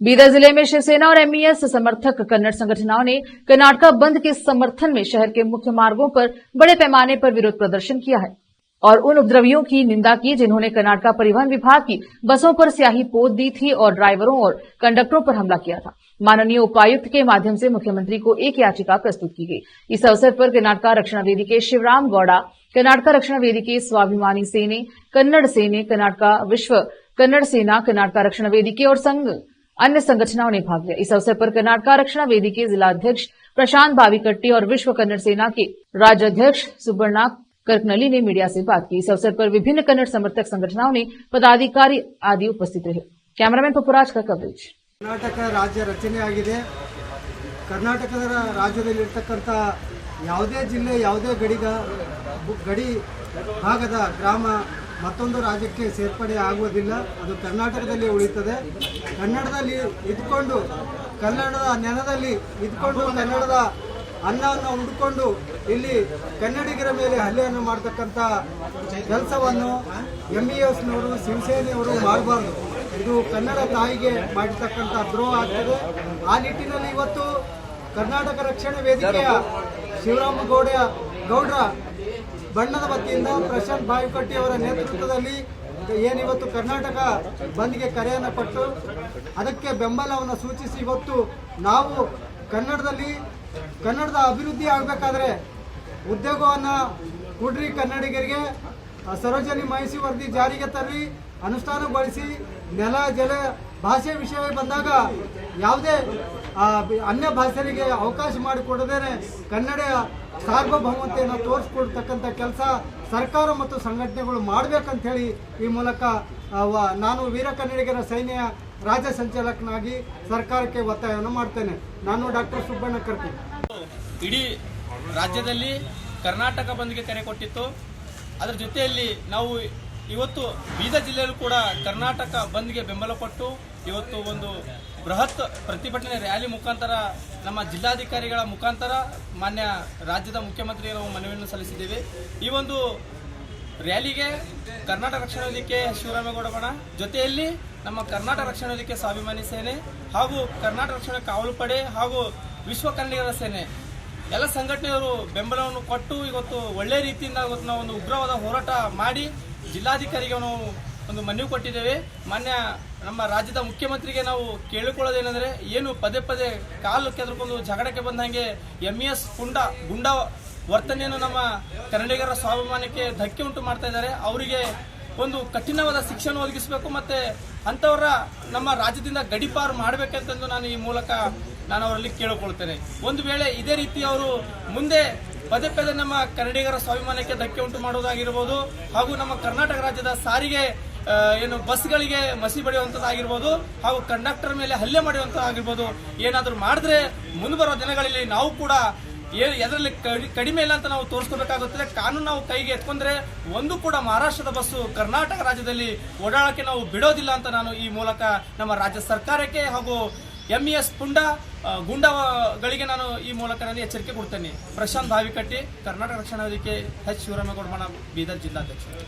बीदर जिले में शिवसेना और एमईएस समर्थक कन्नड़ संगठनों ने कर्नाटक बंद के समर्थन में शहर के मुख्य मार्गों पर बड़े पैमाने पर विरोध प्रदर्शन किया है और उन उपद्रवियों की निंदा की जिन्होंने कर्नाटक परिवहन विभाग की बसों पर स्याही पोत दी थी और ड्राइवरों और कंडक्टरों पर हमला किया था। माननीय उपायुक्त के माध्यम से मुख्यमंत्री को एक याचिका प्रस्तुत की गई। इस अवसर पर कर्नाटक रक्षण वेदी के शिवराम गौड़ा, कर्नाटक रक्षण वेदी के स्वाभिमानी सेने, कन्नड़ सेने, कर्नाटक विश्व कन्नड़ सेना, कर्नाटक रक्षण वेदी के और संघ अन्य संगठनों ने भाग लिया। इस अवसर पर कर्नाटक रक्षण वेदी के जिलाध्यक्ष प्रशांत बाविकट्टी और विश्व कन्नड़ सेना के राज्याध्यक्ष सुब्बण्णा करकनली ने मीडिया से बात की। इस अवसर पर विभिन्न कन्नड़ समर्थक संगठनों ने पदाधिकारी आदि उपस्थित रहे। कैमरामैन पपुराज का कवरेज। कर्नाटक राज्य रचने आಗಿದೆ। कर्नाटकದ ರಾಜ್ಯದಲ್ಲಿರತಕ್ಕಂತ ಯಾವುದೇ ಜಿಲ್ಲೆ ಯಾವುದೇ ಗಡಿ ಭಾಗದ ಗ್ರಾಮ ಮತ್ತೊಂದು ರಾಜ್ಯಕ್ಕೆ ಸೇರ್ಪಡೆ ಆಗುವುದಿಲ್ಲ, ಅದು ಕರ್ನಾಟಕದಲ್ಲಿ ಉಳಿಯುತ್ತದೆ। ಕನ್ನಡದಲ್ಲಿ ಇದ್ಕೊಂಡು ಕನ್ನಡದ ನೆಲದಲ್ಲಿ ಇದ್ಕೊಂಡು ಕನ್ನಡದ ಅನ್ನವನ್ನು ಹುಡುಕೊಂಡು ಇಲ್ಲಿ ಕನ್ನಡಿಗರ ಮೇಲೆ ಹಲ್ಲೆಯನ್ನು ಮಾಡತಕ್ಕಂತ ಕೆಲಸವನ್ನು ಎಂಇಎಸ್ನವರು ಶಿವಸೇನೆಯವರು ಮಾಡಬಾರದು। ಇದು ಕನ್ನಡ ತಾಯಿಗೆ ಮಾಡಿರ್ತಕ್ಕಂಥ ದ್ರೋಹ ಆಗ್ತದೆ। ಆ ನಿಟ್ಟಿನಲ್ಲಿ ಇವತ್ತು ಕರ್ನಾಟಕ ರಕ್ಷಣಾ ವೇದಿಕೆಯ ಶಿವರಾಮ ಗೌಡ್ರ ಬಣ್ಣದ ವತಿಯಿಂದ ಪ್ರಶಾಂತ್ ಬಾವಿಕಟ್ಟಿ ಅವರ ನೇತೃತ್ವದಲ್ಲಿ ಏನಿವತ್ತು ಕರ್ನಾಟಕ ಬಂದ್ಗೆ ಕರೆಯನ್ನು ಕೊಟ್ಟು ಅದಕ್ಕೆ ಬೆಂಬಲವನ್ನು ಸೂಚಿಸಿ ಇವತ್ತು ನಾವು ಕನ್ನಡದ ಅಭಿವೃದ್ಧಿ ಆಗಬೇಕಾದ್ರೆ ಉದ್ಯೋಗವನ್ನು ಕೊಡ್ರಿ, ಕನ್ನಡಿಗರಿಗೆ ಸರೋಜಿನಿ ಮಹಿಷಿ ವರದಿ ಜಾರಿಗೆ ತರ್ರಿ, ಅನುಷ್ಠಾನಗೊಳಿಸಿ, ನೆಲ ಜಲ ಭಾಷೆ ವಿಷಯ ಬಂದಾಗ ಯಾವುದೇ ಅನ್ಯ ಭಾಷೆಗೆ ಅವಕಾಶ ಮಾಡಿಕೊಡದೇನೆ ಕನ್ನಡ ಸಾರ್ವಭೌಮತೆಯನ್ನು ತೋರಿಸ್ಕೊಡ್ತಕ್ಕಂಥ ಕೆಲಸ ಸರ್ಕಾರ ಮತ್ತು ಸಂಘಟನೆಗಳು ಮಾಡಬೇಕಂತ ಹೇಳಿ ಈ ಮೂಲಕ ನಾನು ವೀರ ಕನ್ನಡಿಗರ ಸೈನ್ಯ ರಾಜ್ಯ ಸಂಚಾಲಕನಾಗಿ ಸರ್ಕಾರಕ್ಕೆ ಒತ್ತಾಯವನ್ನು ಮಾಡ್ತೇನೆ। ನಾನು ಡಾಕ್ಟರ್ ಸುಬ್ಬಣ್ಣ ಕರ್ಕಿ। ಇಡೀ ರಾಜ್ಯದಲ್ಲಿ ಕರ್ನಾಟಕ ಬಂದ್ಗೆ ಕರೆ ಕೊಟ್ಟಿತ್ತು। ಅದರ ಜೊತೆಯಲ್ಲಿ ನಾವು ಇವತ್ತು ಬೀದರ್ ಜಿಲ್ಲೆಯಲ್ಲೂ ಕೂಡ ಕರ್ನಾಟಕ ಬಂದ್ಗೆ ಬೆಂಬಲ ಕೊಟ್ಟು ಇವತ್ತು ಒಂದು ಬೃಹತ್ ಪ್ರತಿಭಟನೆ ರ್ಯಾಲಿ ಮುಖಾಂತರ ನಮ್ಮ ಜಿಲ್ಲಾಧಿಕಾರಿಗಳ ಮುಖಾಂತರ ಮಾನ್ಯ ರಾಜ್ಯದ ಮುಖ್ಯಮಂತ್ರಿಗಳು ಮನವಿಯನ್ನು ಸಲ್ಲಿಸಿದ್ದೇವೆ। ಈ ಒಂದು ರ್ಯಾಲಿಗೆ ಕರ್ನಾಟಕ ರಕ್ಷಣಾ ವೇದಿಕೆ ಶಿವರಾಮೇಗೌಡ ಬಣ ಜೊತೆಯಲ್ಲಿ ನಮ್ಮ ಕರ್ನಾಟಕ ರಕ್ಷಣಾ ವೇದಿಕೆ ಸ್ವಾಭಿಮಾನಿ ಸೇನೆ ಹಾಗೂ ಕರ್ನಾಟಕ ರಕ್ಷಣಾ ಕಾವಲು ಪಡೆ ಹಾಗೂ ವಿಶ್ವ ಕನ್ನಡಿಗರ ಸೇನೆ ಎಲ್ಲ ಸಂಘಟನೆಯವರು ಬೆಂಬಲವನ್ನು ಕೊಟ್ಟು ಇವತ್ತು ಒಳ್ಳೆ ರೀತಿಯಿಂದ ಇವತ್ತು ನಾವು ಒಂದು ಉಗ್ರವಾದ ಹೋರಾಟ ಮಾಡಿ ಜಿಲ್ಲಾಧಿಕಾರಿಗೆ ನಾವು ಒಂದು ಮನವಿ ಕೊಟ್ಟಿದ್ದೇವೆ। ಮಾನ್ಯ ನಮ್ಮ ರಾಜ್ಯದ ಮುಖ್ಯಮಂತ್ರಿಗೆ ನಾವು ಕೇಳಿಕೊಳ್ಳೋದೇನೆಂದರೆ, ಏನು ಪದೇ ಪದೇ ಕಾಲು ಕೆದರ್ಕೊಂಡು ಜಗಳಕ್ಕೆ ಬಂದಂಗೆ ಎಂಇಎಸ್ ಗುಂಡಾ ವರ್ತನೆಯನ್ನು ನಮ್ಮ ಕನ್ನಡಿಗರ ಸ್ವಾಭಿಮಾನಕ್ಕೆ ಧಕ್ಕೆ ಉಂಟು ಮಾಡ್ತಾ ಇದ್ದಾರೆ। ಅವರಿಗೆ ಒಂದು ಕಠಿಣವಾದ ಶಿಕ್ಷೆಯನ್ನು ಒದಗಿಸಬೇಕು, ಮತ್ತೆ ಅಂತವರ ನಮ್ಮ ರಾಜ್ಯದಿಂದ ಗಡಿಪಾರು ಮಾಡಬೇಕಂತಂದು ನಾನು ಈ ಮೂಲಕ ಅವರಲ್ಲಿ ಕೇಳಿಕೊಳ್ತೇನೆ। ಒಂದು ವೇಳೆ ಇದೇ ರೀತಿ ಅವರು ಮುಂದೆ ಪದೇ ಪದೇ ನಮ್ಮ ಕನ್ನಡಿಗರ ಸ್ವಾಭಿಮಾನಕ್ಕೆ ಧಕ್ಕೆ ಉಂಟು ಮಾಡುವುದಾಗಿರ್ಬೋದು, ಹಾಗೂ ನಮ್ಮ ಕರ್ನಾಟಕ ರಾಜ್ಯದ ಸಾರಿಗೆ ಏನು ಬಸ್ಗಳಿಗೆ ಮಸಿ ಬಡಿಯುವಂಥದ್ದಾಗಿರ್ಬೋದು, ಹಾಗೂ ಕಂಡಕ್ಟರ್ ಮೇಲೆ ಹಲ್ಲೆ ಮಾಡುವಂಥದ್ದಾಗಿರ್ಬೋದು, ಏನಾದರೂ ಮಾಡಿದ್ರೆ ಮುಂದೆ ಬರೋ ದಿನಗಳಲ್ಲಿ ನಾವು ಕೂಡ ಎದರಲ್ಲಿ ಕಡಿಮೆ ಇಲ್ಲ ಅಂತ ನಾವು ತೋರಿಸ್ಕೋಬೇಕಾಗುತ್ತದೆ। ಕಾನೂನು ನಾವು ಕೈಗೆ ಎತ್ಕೊಂಡ್ರೆ ಒಂದು ಕೂಡ ಮಹಾರಾಷ್ಟ್ರದ ಬಸ್ಸು ಕರ್ನಾಟಕ ರಾಜ್ಯದಲ್ಲಿ ಓಡಾಡಕ್ಕೆ ನಾವು ಬಿಡೋದಿಲ್ಲ ಅಂತ ನಾನು ಈ ಮೂಲಕ ನಮ್ಮ ರಾಜ್ಯ ಸರ್ಕಾರಕ್ಕೆ ಹಾಗೂ ಎಂಇಎಸ್ ಗುಂಡಗಳಿಗೆ ನಾನು ಈ ಮೂಲಕ ನಾನು ಎಚ್ಚರಿಕೆ ಕೊಡ್ತೇನೆ। ಪ್ರಶಾಂತ್ ಬಾವಿಕಟ್ಟಿ, ಕರ್ನಾಟಕ ರಕ್ಷಣಾ ವೇದಿಕೆ, ಶಿವರಾಮೇಗೌಡ ಬೀದರ್ ಜಿಲ್ಲಾಧ್ಯಕ್ಷ।